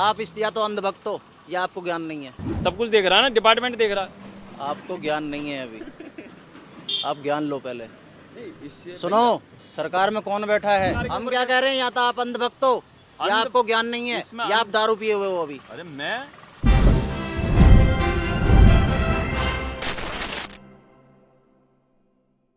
आप या तो अंधभक्त हो या आपको ज्ञान नहीं है। सब कुछ देख रहा है ना, डिपार्टमेंट देख रहा है। आपको ज्ञान नहीं है अभी, आप ज्ञान लो पहले। सुनो, सरकार में कौन बैठा है? हम क्या कह रहे हैं, या तो आप अंधभक्त हो या आपको ज्ञान नहीं है, या आप दारू पिए हुए हो अभी। अरे मैं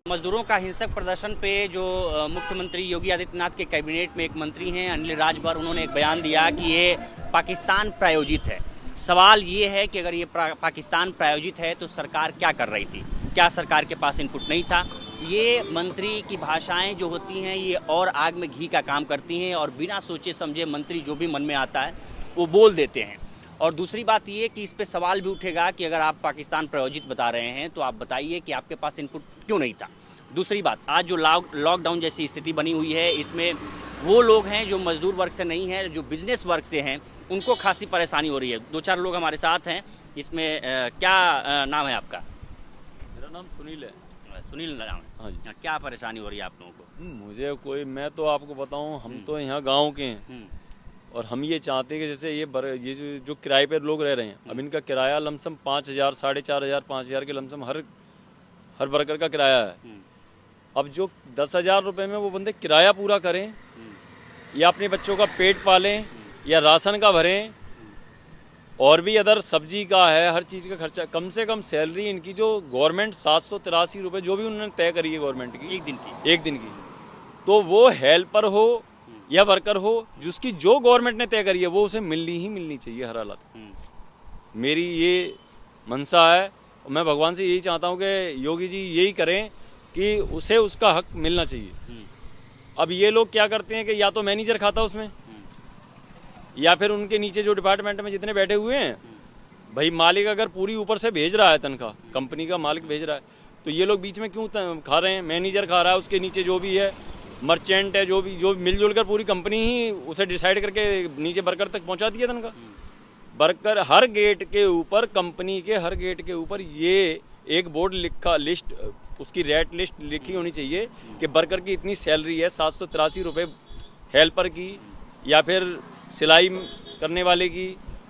मजदूरों का हिंसक प्रदर्शन पे जो मुख्यमंत्री योगी आदित्यनाथ के कैबिनेट में एक मंत्री हैं अनिल राजभर, उन्होंने एक बयान दिया कि ये पाकिस्तान प्रायोजित है। सवाल ये है कि अगर ये पाकिस्तान प्रायोजित है तो सरकार क्या कर रही थी? क्या सरकार के पास इनपुट नहीं था? ये मंत्री की भाषाएं जो होती हैं ये और आग में घी का काम करती हैं और बिना सोचे समझे मंत्री जो भी मन में आता है वो बोल देते हैं। और दूसरी बात ये कि इस पे सवाल भी उठेगा कि अगर आप पाकिस्तान प्रायोजित बता रहे हैं तो आप बताइए कि आपके पास इनपुट क्यों नहीं था। दूसरी बात, आज जो लॉकडाउन जैसी स्थिति बनी हुई है इसमें वो लोग हैं जो मजदूर वर्ग से नहीं हैं, जो बिजनेस वर्ग से हैं, उनको खासी परेशानी हो रही है। दो चार लोग हमारे साथ हैं। इसमें क्या नाम है आपका? मेरा नाम सुनील है। सुनील नाम है। हाँ जी। क्या परेशानी हो रही है आप लोगों को? मुझे कोई, मैं तो आपको बताऊं, हम तो यहाँ गांव के हैं और हम ये चाहते हैं कि जैसे ये जो किराए पर लोग रह रहे हैं, अब इनका किराया लमसम 5,000, 4,500, 5,000 के लमसम हर वर्कर का किराया है। अब जो 10,000 रुपये में वो बंदे किराया पूरा करें या अपने बच्चों का पेट पालें या राशन का भरें और भी अदर सब्जी का है, हर चीज़ का खर्चा, कम से कम सैलरी इनकी जो गवर्नमेंट 783 रुपये जो भी उन्होंने तय करी है गवर्नमेंट की एक दिन की, तो वो हेल्पर हो या वर्कर हो, जिसकी जो गवर्नमेंट ने तय करी है वो उसे मिलनी चाहिए हर हालत। मेरी ये मनसा है और मैं भगवान से यही चाहता हूँ कि योगी जी यही करें कि उसे उसका हक मिलना चाहिए। अब ये लोग क्या करते हैं कि या तो मैनेजर खाता उसमें या फिर उनके नीचे जो डिपार्टमेंट में जितने बैठे हुए हैं, भाई मालिक अगर पूरी ऊपर से भेज रहा है तनख्वाह, कंपनी का मालिक भेज रहा है, तो ये लोग बीच में क्यों खा रहे हैं? मैनेजर खा रहा है, उसके नीचे जो भी है मर्चेंट है, जो मिलजुल कर पूरी कंपनी ही उसे डिसाइड करके नीचे वर्कर तक पहुंचाती है तनख्वाह। वर्कर हर गेट के ऊपर, कंपनी के हर गेट के ऊपर ये एक बोर्ड लिखा, लिस्ट, उसकी रेट लिस्ट लिखी होनी चाहिए कि वर्कर की इतनी सैलरी है, 783 रुपये हेल्पर की या फिर सिलाई करने वाले की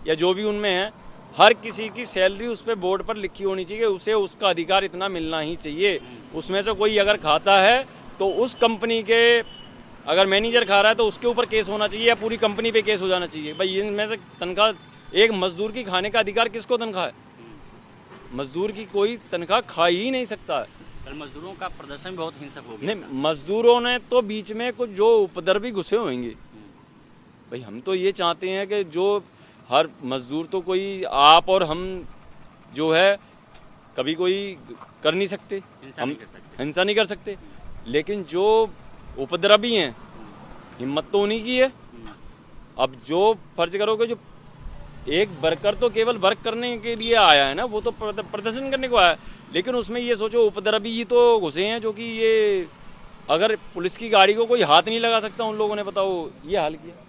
या जो भी उनमें है, हर किसी की सैलरी उस पर बोर्ड पर लिखी होनी चाहिए। उसे उसका अधिकार इतना मिलना ही चाहिए। उसमें से कोई अगर खाता है तो उस कंपनी के, अगर मैनेजर खा रहा है तो उसके ऊपर केस होना चाहिए या पूरी कंपनी पे केस हो जाना चाहिए। भाई इनमें से तनख्वाह, एक मजदूर की खाने का अधिकार किसको तनख्वाह है? मजदूर की कोई तनख्वाह खा ही नहीं सकता है। कल मजदूरों का प्रदर्शन बहुत हिंसक हो गया। नहीं, मजदूरों ने तो बीच में कुछ जो उपद्रवी घुसे होंगे। भाई हम तो ये चाहते हैं कि जो हर मजदूर, तो कोई आप और हम जो है कभी कोई कर नहीं सकते, हम हिंसा नहीं कर सकते, लेकिन जो उपद्रवी हैं हिम्मत तो उन्हीं की है। अब जो फर्ज करोगे, जो एक वर्कर तो केवल वर्क करने के लिए आया है ना, वो तो प्रदर्शन करने को आया है, लेकिन उसमें ये सोचो उपद्रवी ही तो घुसे हैं, जो कि ये अगर पुलिस की गाड़ी को कोई हाथ नहीं लगा सकता उन लोगों ने, बताओ ये हाल किया।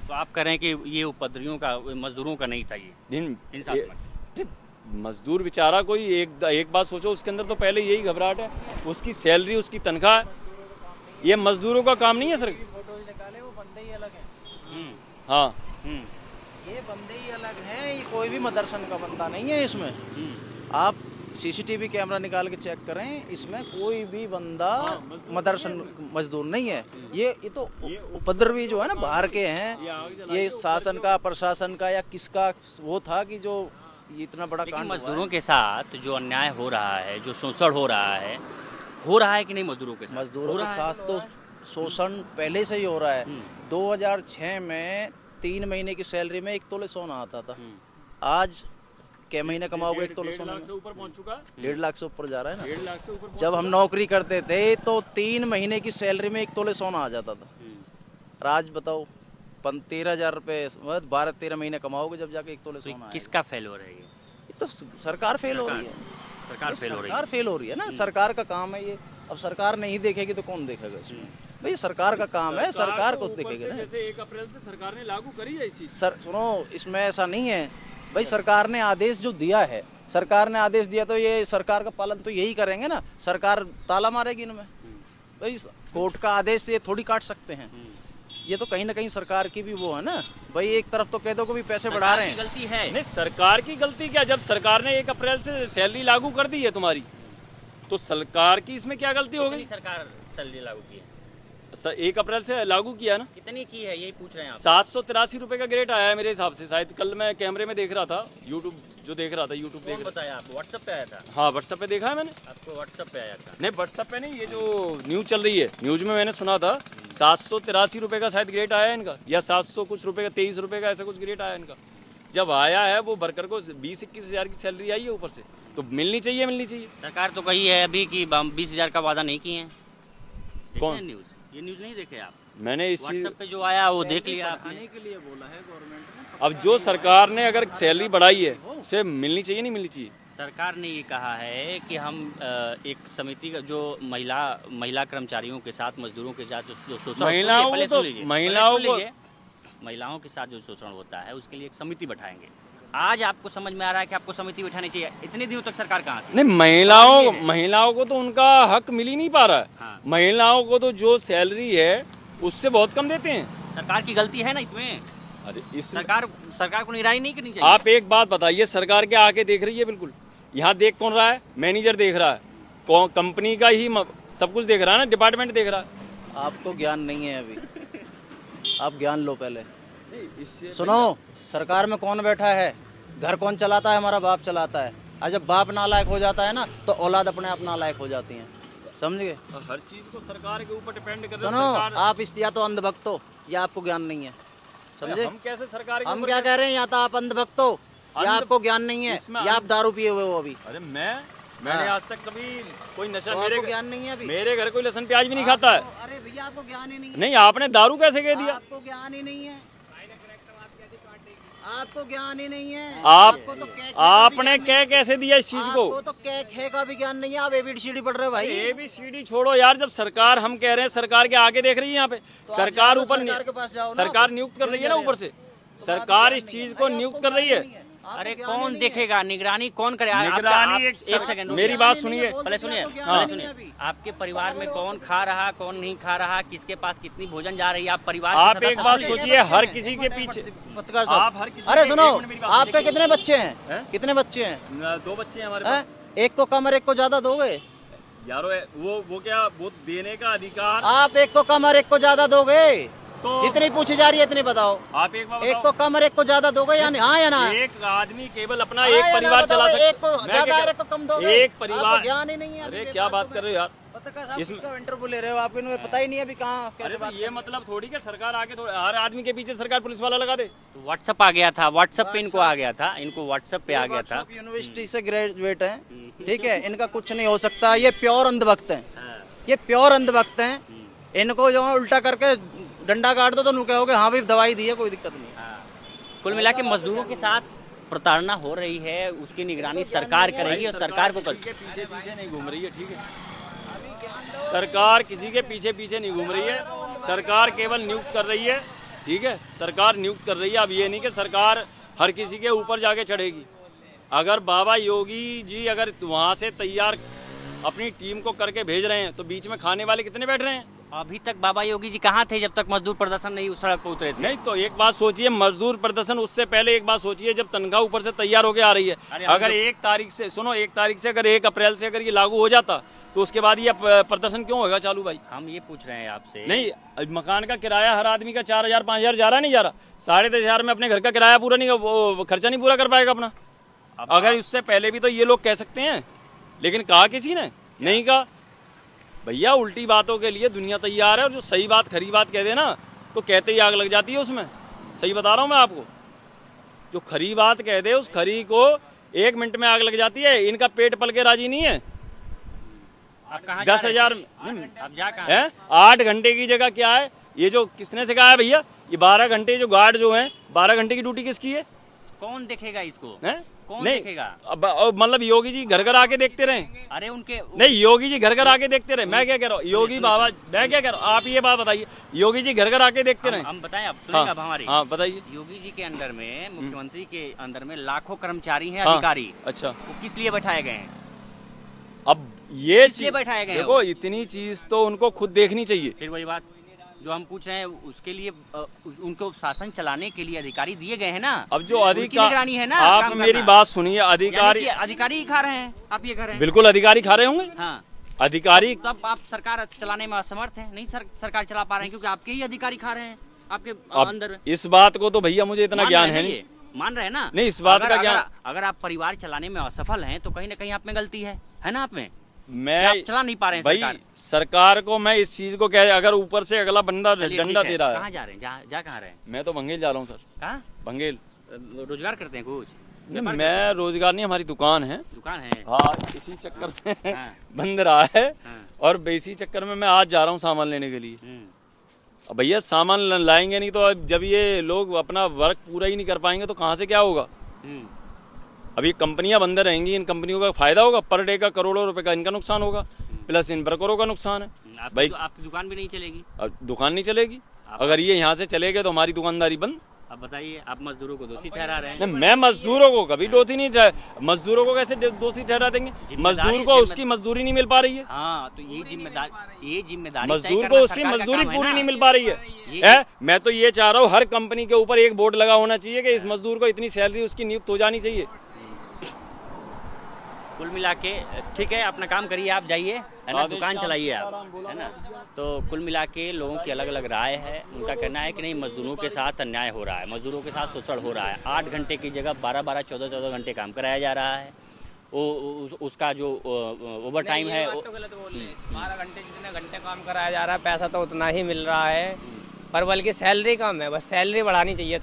तो आप कह रहे हैं कि ये उपद्रवियों का, मजदूरों का नहीं था ये? मजदूर बेचारा कोई एक बात सोचो, उसके अंदर तो पहले यही घबराहट है, उसकी सैलरी, उसकी तनख्वाह, ये मजदूरों का काम नहीं है सर। फोटो निकाले वो बंदे ही अलग हैं। हाँ, ये बंदे ही अलग हैं, ये कोई भी मदरसन का बंदा नहीं है इसमें। आप सीसीटीवी कैमरा निकाल के चेक करें, इसमें कोई भी बंदा मदरसन मजदूर नहीं है। ये तो उपद्रवी जो है ना बाहर के हैं, ये शासन का, प्रशासन का या किसका वो था कि जो ये इतना बड़ा कांड। मजदूरों के साथ जो अन्याय हो रहा है, जो शोषण हो रहा है कि नहीं? मजदूरों के साथ तो शोषण पहले से ही हो रहा है। 2006 में 3 महीने की सैलरी में 1 तोले सोना आता था। आज क्या महीने कमाओगे 1 तोले सोना? से ऊपर पहुंच चुका है, 1.5 लाख से ऊपर जा रहा है ना। 1.5 लाख से ऊपर। जब हम नौकरी करते थे तो 3 महीने की सैलरी में 1 तोले सोना आ जाता था। आज बताओ 13,000 रुपये, 12-13 महीने कमाओगे जब जाके 1 तोले सोना। किसका फेल हो रही है? ये तो सरकार फेल हो रही है। सरकार फेल हो रही है ना। सरकार का काम है ये। अब सरकार नहीं देखेगी तो कौन देखेगा इसमें? भाई सरकार का काम है, सरकार को देखेगी ना। जैसे 1 अप्रैल से सरकार ने लागू करी है इसी। सर सुनो, इसमें ऐसा नहीं है भाई, सरकार ने आदेश जो दिया है, सरकार ने आदेश दिया तो ये सरकार का पालन तो यही करेंगे ना। सरकार ताला मारेगी इनमें? भाई कोर्ट का आदेश ये थोड़ी काट सकते हैं। ये तो कहीं ना कहीं सरकार की भी वो है ना भाई, एक तरफ तो कह दो कि भी पैसे बढ़ा रहे हैं। गलती है नहीं, सरकार की गलती क्या, जब सरकार ने 1 अप्रैल से सैलरी लागू कर दी है तुम्हारी, तो सरकार की इसमें क्या गलती हो गई? सरकार सैलरी लागू की है, 1 अप्रैल से लागू किया ना। कितनी की है यही पूछ रहे हैं आप? 783 रुपए का ग्रेड आया है मेरे हिसाब से, शायद कल मैं कैमरे में देख रहा था, यूट्यूब जो देख रहा था, यूट्यूब देख कौन रहा बताया आपको? व्हाट्सएप पे आया था? था। हाँ, व्हाट्सएप पे देखा है मैंने। आपको व्हाट्सएप पे आया था? नहीं, व्हाट्सएप पे नहीं, ये जो न्यूज चल रही है, न्यूज में मैंने सुना था 783 रुपए का शायद ग्रेड आया है इनका, या 700 कुछ रुपए का, 23 रुपए का, ऐसा कुछ ग्रेड आया इनका। जब आया है वो वर्कर को 20-21 हजार की सैलरी आई है ऊपर से, तो मिलनी चाहिए, मिलनी चाहिए। सरकार तो कही है अभी कि 20,000 का वादा नहीं किए हैं। कौन? न्यूज, ये न्यूज नहीं देखे आप? मैंने इस चीज, व्हाट्सएप पे जो आया वो देख लिया आपने? बढ़ाने के लिए बोला है गवर्नमेंट ने। अब जो सरकार ने अगर सैलरी बढ़ाई है उसे मिलनी चाहिए, नहीं मिलनी चाहिए? सरकार ने ये कहा है कि हम एक समिति का जो महिला कर्मचारियों के साथ, मजदूरों के साथ जो शोषण, महिलाओं को तो, महिलाओं के साथ जो शोषण होता है उसके लिए एक समिति बैठाएंगे। आज आपको समझ में आ रहा है कि आपको समिति बैठानी चाहिए। इतने दिनों तक सरकार कहाँ थी? नहीं, महिलाओं को तो उनका हक मिल ही नहीं पा रहा है। हाँ। महिलाओं को तो जो सैलरी है उससे बहुत कम देते हैं। सरकार की गलती है ना इसमें। अरे इस सरकार को निगरानी नहीं करनी चाहिए। आप एक बात बताइए, सरकार के आके देख रही है? बिल्कुल। यहाँ देख कौन रहा है? मैनेजर देख रहा है, कंपनी का ही सब कुछ देख रहा है ना, डिपार्टमेंट देख रहा है। आपको ज्ञान नहीं है अभी, आप ज्ञान लो पहले। सुनो, सरकार में कौन बैठा है, घर कौन चलाता है? हमारा बाप चलाता है। और जब बाप नालायक हो जाता है ना तो औलाद अपने आप नालायक हो जाती है, समझ गए? हर चीज को सरकार के ऊपर डिपेंड कर। सुनो, आप या तो अंधभक्त हो या आपको ज्ञान नहीं है, समझे? हम कैसे सरकार के हम ऊपर क्या कह रहे हैं, या तो आप अंधभक्त हो या आपको ज्ञान नहीं है, या आप दारू पिए हुए हो अभी। अरे मैंने आज तक कभी कोई नशा, तो मेरे आपको ज्ञान नहीं है अभी। मेरे घर कोई लहसुन प्याज भी नहीं खाता है। अरे भैया, आपको ज्ञान ही नहीं है। नहीं, आपने दारू कैसे कह दिया? आपको ज्ञान ही नहीं है, आपको ज्ञान ही नहीं है। आपको तो आपने कह कैसे दिया इस चीज को? आपको तो खे का भी ज्ञान नहीं है। आप ABCD पढ़ रहे हो भाई। ABCD छोड़ो यार, जब सरकार, हम कह रहे हैं सरकार के आगे देख रही है यहाँ पे, सरकार ऊपर, सरकार के पास जाओ ना। सरकार नियुक्त कर रही है ना ऊपर से, सरकार इस चीज को नियुक्त कर रही है। अरे कौन देखेगा? निगरानी कौन करे? निगरानी एक सेकंड, मेरी बात सुनिए, पहले सुनिए, हाँ। सुनिए। आपके परिवार में कौन खा रहा, कौन नहीं खा रहा, किसके पास कितनी भोजन जा रही है? आप परिवार आप एक बात सोचिए, हर किसी के पीछे पत्रकार आप साहब, हर किसी अरे के- सुनो, एक मिनट मेरी बात आपके सुनिए। कितने बच्चे हैं? कितने बच्चे हैं? 2 बच्चे हैं हमारे हैं? पास। एक को कम और एक को ज्यादा दोगे? यारो वो क्या, वो देने का अधिकार आप एक को कम और एक को ज्यादा दोगे? तो जितनी पूछी जा रही है इतनी बताओ। आप एक बार एक को कम और एक को ज्यादा दोगे या नहीं? हाँ या ना? एक आदमी केवल अपना हाँ एक या ना परिवार बताओ, चला सकता एक को मैं ज्यादा क्या और एक को कम दोगे? एक परिवार, आपको ज्ञान ही नहीं है। अरे क्या बात कर रहे हो यार? पत्रकार साहब, इसमें- किसका इंटरव्यू ले रहे हो? आपको इनमें पता ही नहीं है अभी कहाँ कैसे अरे बात तो ये मतलब थोड़ी कि सरकार आके हर आदमी के पीछे सरकार पुलिस वाला लगा दे। व्हाट्सएप आ गया था, व्हाट्सएप पे इनको आ गया था, इनको व्हाट्सएप पे आ गया था। व्हाट्सएप यूनिवर्सिटी से ग्रेजुएट हैं, ठीक है, इनका कुछ नहीं हो सकता। ये प्योर अंधभक्त हैं, ये प्योर अंधभक्त हैं। इनको जो उल्टा करके डंडा काट दो तो उनको कहोगे हाँ भाई दवाई दी है, कोई दिक्कत नहीं। कुल मिला के मजदूरों के साथ प्रताड़ना हो रही है, उसकी निगरानी सरकार करेगी और सरकार को किसी के पीछे पीछे नहीं घूम रही है, ठीक है? सरकार किसी के पीछे पीछे नहीं घूम रही है, सरकार केवल नियुक्त कर रही है, ठीक है? सरकार नियुक्त कर रही है। अब ये नहीं कि सरकार हर किसी के ऊपर जाके चढ़ेगी। अगर बाबा योगी जी अगर वहाँ से तैयार अपनी टीम को करके भेज रहे हैं तो बीच में खाने वाले कितने बैठ रहे हैं? अभी तक बाबा योगी जी कहाँ थे जब तक मजदूर प्रदर्शन नहीं उस सड़क पर उतरे थे? नहीं तो एक बात सोचिए, मजदूर प्रदर्शन उससे पहले एक बात सोचिए, जब तनख्वाह ऊपर से तैयार होके आ रही है, अगर 1 तारीख से, सुनो, 1 तारीख से अगर 1 अप्रैल से अगर ये लागू हो जाता तो उसके बाद ये प्रदर्शन क्यों होगा चालू भाई? हम ये पूछ रहे हैं आपसे। नहीं, मकान का किराया हर आदमी का 4,000 5,000 जा रहा नहीं जा रहा? 10,500 में अपने घर का किराया पूरा नहीं, वो खर्चा नहीं पूरा कर पाएगा अपना। अगर उससे पहले भी तो ये लोग कह सकते हैं, लेकिन कहा किसी ने नहीं कहा। भैया उल्टी बातों के लिए दुनिया तैयार है, और जो सही बात खरी बात कह दे ना तो कहते ही आग लग जाती है उसमें। सही बता रहा हूँ मैं आपको, जो खरी बात कह दे उस खरी को 1 मिनट में आग लग जाती है। इनका पेट पल के राजी नहीं है। आप कहाँ 10,000 आप जा कहाँ? है 8 घंटे की जगह क्या है? ये जो किसने सिखाया है भैया? ये 12 घंटे जो गार्ड जो हैं, 12 घंटे की ड्यूटी किसकी है? कौन देखेगा इसको? है? कौन नहीं देखेगा? अब मतलब योगी जी घर घर आके देखते रहे? अरे उनके नहीं, योगी जी घर घर आके देखते रहे। मैं क्या कह रहा हूँ, योगी बाबा, मैं क्या कह रहा हूँ, आप ये बात बताइए, योगी जी घर घर आके देखते रहे? हम बताएं, आप सुनिएगा अब हमारी। हाँ बताइए। योगी जी के अंदर में, मुख्यमंत्री के अंदर में लाखों कर्मचारी हैं, हाँ, अधिकारी। अच्छा, वो किस लिए बैठाए गए हैं? अब ये किस लिए बैठाए गए हैं देखो, इतनी चीज तो उनको खुद देखनी चाहिए। फिर वही बात, जो हम पूछ रहे हैं उसके लिए उनको शासन चलाने के लिए अधिकारी दिए गए हैं ना। अब जो उनकी अधिकारी निगरानी है ना। आप काम मेरी करना। बात सुनिए, अधिकारी अधिकारी ही खा रहे हैं, आप ये कह रहे हैं। बिल्कुल अधिकारी खा रहे होंगे। हाँ, अधिकारी तब आप सरकार चलाने में असमर्थ हैं, नहीं सरकार चला पा रहे हैं क्योंकि आपके ही अधिकारी खा रहे हैं आपके अंदर। इस बात को तो भैया मुझे इतना ज्ञान है नहीं। मान रहे हैं ना। नहीं, इस बात का ज्ञान। अगर आप परिवार चलाने में असफल हैं तो कहीं ना कहीं आप में गलती है ना आप में। मैं आप चला नहीं पा रहे हैं भाई सरकार को मैं इस चीज को कह, अगर ऊपर से अगला बंदा डंडा दे रहा है। कहाँ जा रहे हैं, जा कहाँ रहे हैं? मैं तो भंगेल जा रहा हूँ सर। कहाँ? भंगेल। रोजगार करते हैं कुछ? मैं रोजगार नहीं, हमारी दुकान है। दुकान है। हाँ, इसी चक्कर में हाँ। बंद रहा है। हाँ। और इसी चक्कर में मैं आज जा रहा हूँ सामान लेने के लिए। अब भैया सामान लाएंगे नहीं तो जब ये लोग अपना वर्क पूरा ही नहीं कर पाएंगे तो कहाँ से क्या होगा। अभी कंपनियां बंद रहेंगी, इन कंपनियों का फायदा होगा, पर डे का करोड़ों रुपए का इनका नुकसान होगा, प्लस इन वर्करों का नुकसान है। भाई आपकी दुकान भी नहीं चलेगी। अब दुकान नहीं चलेगी, अगर ये यहाँ से चले गए तो हमारी दुकानदारी बंद। अब बताइए, आप मजदूरों को दोषी ठहरा रहे हैं। नहीं, मैं मजदूरों को कभी दोषी नहीं, मजदूरों को कैसे दोषी ठहरा देंगे। मजदूर को उसकी मजदूरी नहीं मिल पा रही है। हाँ, तो ये जिम्मेदारी मजदूर को उसकी मजदूरी पूरी नहीं मिल पा रही है। मैं तो ये चाह रहा हूँ हर कंपनी के ऊपर एक बोर्ड लगा होना चाहिए कि इस मजदूर को इतनी सैलरी उसकी नियुक्त हो जानी चाहिए। कुल मिला के ठीक है, अपना काम करिए, आप जाइए, है ना, दुकान चलाइए आप, है ना। तो कुल मिला के लोगों की अलग अलग राय है। उनका कहना है कि नहीं, मजदूरों के साथ अन्याय हो रहा है, मजदूरों के साथ शोषण हो रहा है। 8 घंटे की जगह 12-12, 14-14 घंटे काम कराया जा रहा है। उसका जो ओवर टाइम है 12 घंटे जितने घंटे काम कराया जा रहा है, पैसा तो उतना ही मिल रहा है, पर बल्कि सैलरी कम है। बस सैलरी बढ़ानी चाहिए,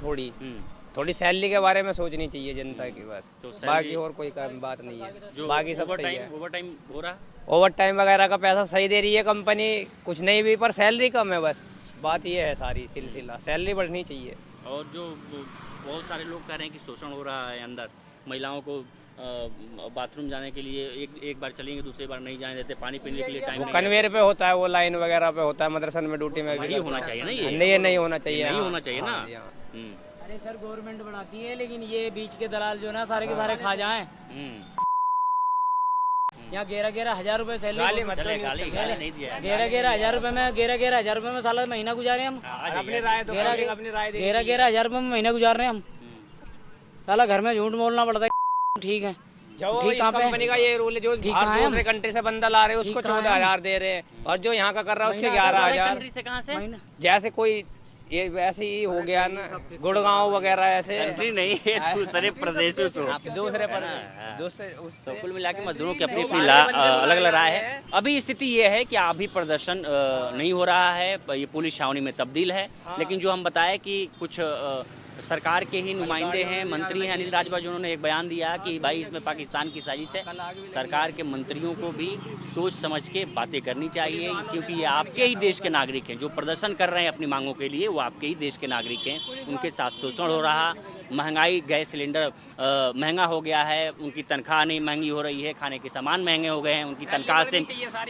थोड़ी सैलरी के बारे में सोचनी चाहिए जनता की, बस। तो बाकी और कोई बात नहीं है, बाकी सब सही है। ओवर टाइम हो रहा है, ओवर टाइम वगैरह का पैसा सही दे रही है कंपनी, कुछ नहीं भी, पर सैलरी कम है। बस बात ये है, सारी सिलसिला सैलरी बढ़नी चाहिए। और जो बहुत सारे लोग कह रहे हैं कि शोषण हो रहा है अंदर, महिलाओं को बाथरूम जाने के लिए एक बार चलेंगे, दूसरी बार नहीं जाने देते, पानी पीने के लिए टाइम नहीं। कन्वेयर पे होता है, वो लाइन वगैरह पे होता है, मदरसन में ड्यूटी में भी होना चाहिए ना, ये नहीं होना चाहिए, नहीं होना चाहिए ना। अरे सर, गवर्नमेंट बढ़ाती है, लेकिन ये बीच के दलाल जो ना सारे के सारे खा जाएं। यहाँ 11-11 हजार रुपए सैलरी, 11-11 हजार रुपए में 11-11 हजार रुपए में साला महीना गुजारे हम। अपनी राय 11-11 हजार रुपए में महीना गुजार रहे हैं हम। साला घर में झूठ बोलना पड़ता है। ठीक है, जो इस कंपनी का ये रूल है, जो दूसरे कंट्री से बंदा ला रहे हैं उसको 14,000 दे रहे हैं, और जो यहाँ का कर रहा है उसके 11,000। से कहाँ से? जैसे कोई ये वैसे ही हो गया ना, गुड़गांव वगैरह ऐसे। कंट्री नहीं है, दूसरे प्रदेशों से, दूसरे तो कुल मिला के मजदूरों की अपनी अपनी अलग अलग राय है। अभी स्थिति ये है कि अभी प्रदर्शन नहीं हो रहा है, ये पुलिस छावनी में तब्दील है। लेकिन जो हम बताए कि कुछ सरकार के ही नुमाइंदे हैं, मंत्री हैं, अनिल राजभर, उन्होंने एक बयान दिया कि भाई इसमें पाकिस्तान की साजिश है। सरकार के मंत्रियों को भी सोच समझ के बातें करनी चाहिए, क्योंकि ये आपके ही देश के नागरिक हैं। जो प्रदर्शन कर रहे हैं अपनी मांगों के लिए, वो आपके ही देश के नागरिक हैं। उनके साथ शोषण हो रहा, महंगाई, गैस सिलेंडर महंगा हो गया है, उनकी तनख्वाह नहीं महंगी हो रही है, खाने के सामान महंगे हो गए हैं, उनकी तनख्वाह से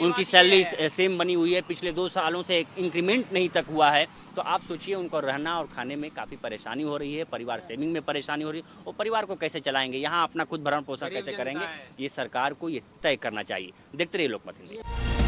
उनकी सैलरी सेम बनी हुई है, पिछले 2 सालों से इंक्रीमेंट नहीं तक हुआ है। तो आप सोचिए, उनको रहना और खाने में काफ़ी परेशानी हो रही है, परिवार सेविंग में परेशानी हो रही है, और परिवार को कैसे चलाएंगे, यहाँ अपना खुद भरण पोषण कैसे करेंगे, ये सरकार को ये तय करना चाहिए। देखते रहिए लोकमत इंडिया।